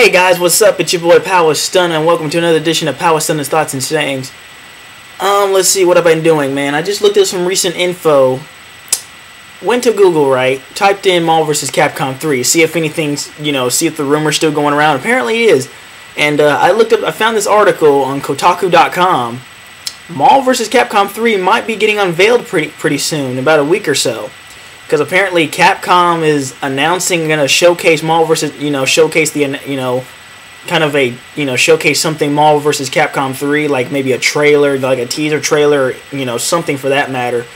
Hey guys, what's up? It's your boy Power Stunna, and welcome to another edition of Power Stunna's Thoughts and Sayings. Let's see what I've been doing, man. I just looked at some recent info. Went to Google, right? Typed in Marvel vs. Capcom 3, see if anything's, see if the rumor's still going around. Apparently it is. And I found this article on Kotaku.com. Marvel vs. Capcom 3 might be getting unveiled pretty soon, in about a week or so. Because apparently Capcom is announcing, going to showcase Marvel vs. Showcase the, showcase something Marvel vs. Capcom 3, like maybe a trailer, like a teaser trailer, something for that matter.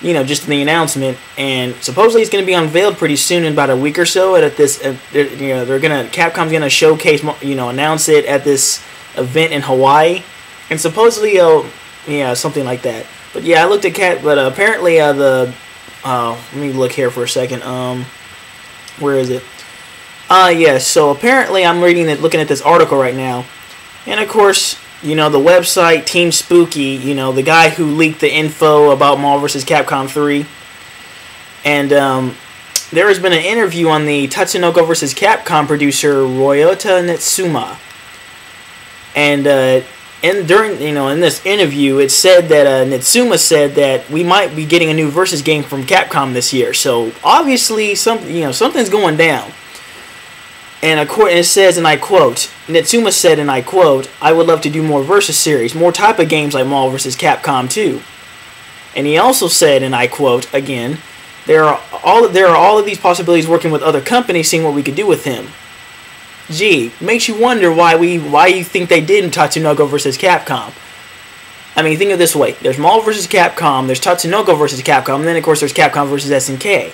Just in the announcement, and supposedly it's going to be unveiled pretty soon in about a week or so. At this, Capcom's going to showcase, announce it at this event in Hawaii, and supposedly, something like that. But yeah, I looked at but apparently let me look here for a second. Where is it? So apparently I'm looking at this article right now, and of course, the website Team Spooky, the guy who leaked the info about Marvel vs. Capcom 3, and there has been an interview on the Tatsunoko vs. Capcom producer Ryota Netsuma, and in this interview, it said that Netsuma said that we might be getting a new versus game from Capcom this year. So obviously, something's going down. And it says, and I quote, Netsuma said, and I quote, "I would love to do more versus series, more type of games like Marvel vs. Capcom 2." And he also said, and I quote again, there are all of these possibilities working with other companies, seeing what we could do with him. Gee, makes you wonder why you think they did in Tatsunoko vs. Capcom. I mean, think of it this way: there's Marvel vs. Capcom, there's Tatsunoko vs. Capcom, and then of course there's Capcom vs. SNK.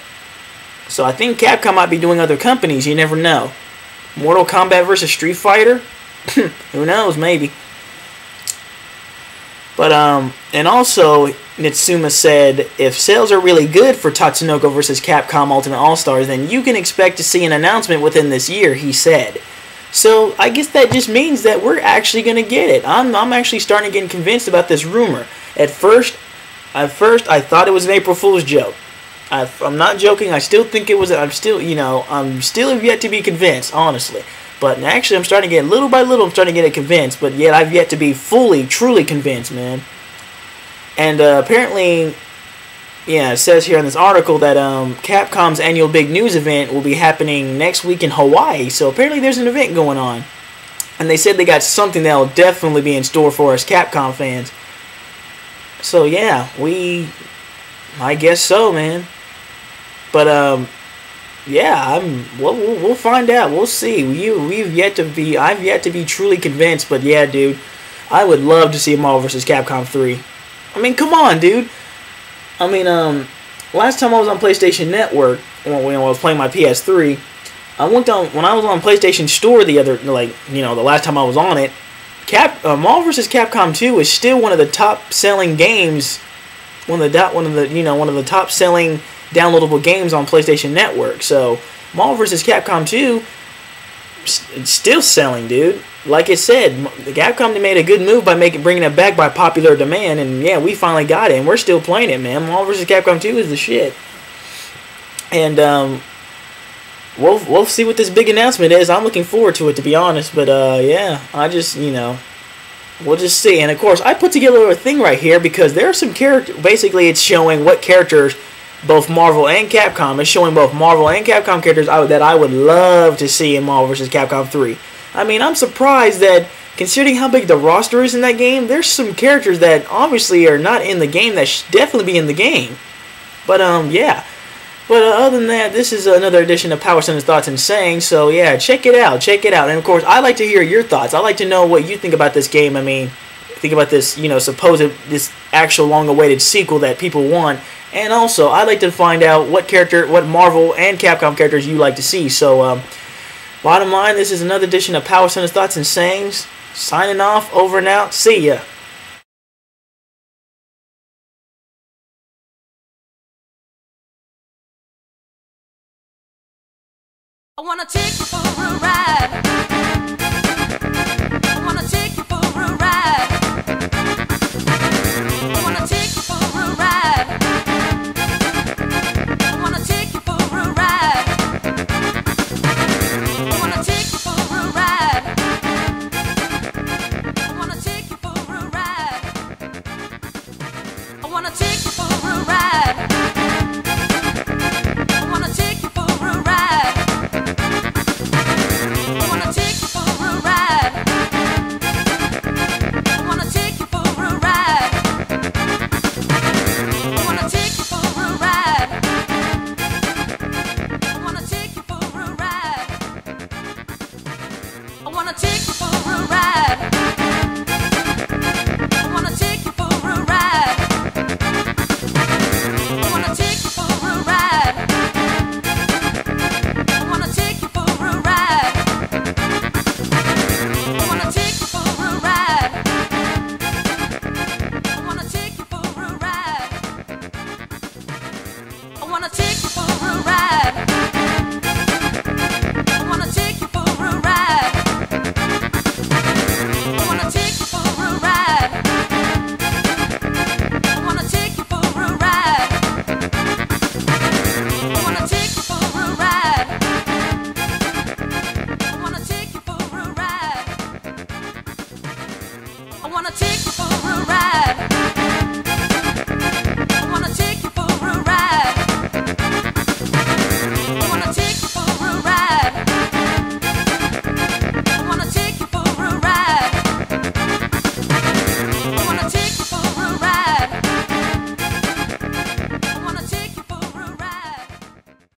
So I think Capcom might be doing other companies. You never know. Mortal Kombat vs. Street Fighter? Who knows, maybe. But, and also, Netsuma said, if sales are really good for Tatsunoko vs. Capcom Ultimate All-Stars, then you can expect to see an announcement within this year, he said. So, I guess that just means that we're actually going to get it. I'm actually starting to get convinced about this rumor. At first, I thought it was an April Fool's joke. I'm not joking. I still think it was. I'm still yet to be convinced, honestly. But actually, I'm starting to get little by little. I'm starting to get convinced. But yet, I've yet to be fully, truly convinced, man. And apparently, it says here in this article that Capcom's annual big news event will be happening next week in Hawaii. So apparently, there's an event going on, and they said they got something that'll definitely be in store for us Capcom fans. So yeah, I guess so, man. But we'll find out. We'll see. I've yet to be truly convinced. But yeah, dude, I would love to see Marvel vs. Capcom 3. I mean, come on, dude. I mean, last time I was on PlayStation Network, when I was playing my PS3, when I was on PlayStation Store the last time I was on it, Marvel vs. Capcom 2 is still one of the top selling games. One of the top selling downloadable games on PlayStation Network. So Marvel vs. Capcom 2, it's still selling, dude. Like I said, Capcom made a good move by bringing it back by popular demand, and yeah, we finally got it, and we're still playing it, man. Marvel vs. Capcom 2 is the shit. And we'll see what this big announcement is. I'm looking forward to it, to be honest. But yeah, I just we'll just see. And of course, I put together a thing right here because there are some characters. Basically, it's showing what characters both Marvel and Capcom. It's showing both Marvel and Capcom characters that I would love to see in Marvel vs. Capcom 3. I mean, I'm surprised that, considering how big the roster is in that game, there's some characters that obviously are not in the game that should definitely be in the game. But yeah. But other than that, this is another edition of Power Stunna's Thoughts and Sayings. So yeah, check it out. And of course, I'd like to hear your thoughts. I'd like to know what you think about this game. I mean, think about this, this actual long-awaited sequel that people want. And also, I'd like to find out what Marvel and Capcom characters you like to see. So, bottom line, this is another edition of Power Stunna's Thoughts and Sayings. Signing off, over and out. See ya. I wanna take you for a ride. I wanna take you for a ride. I wanna take you for a ride. I wanna take you for a ride. I wanna take you for a ride. wanna take you for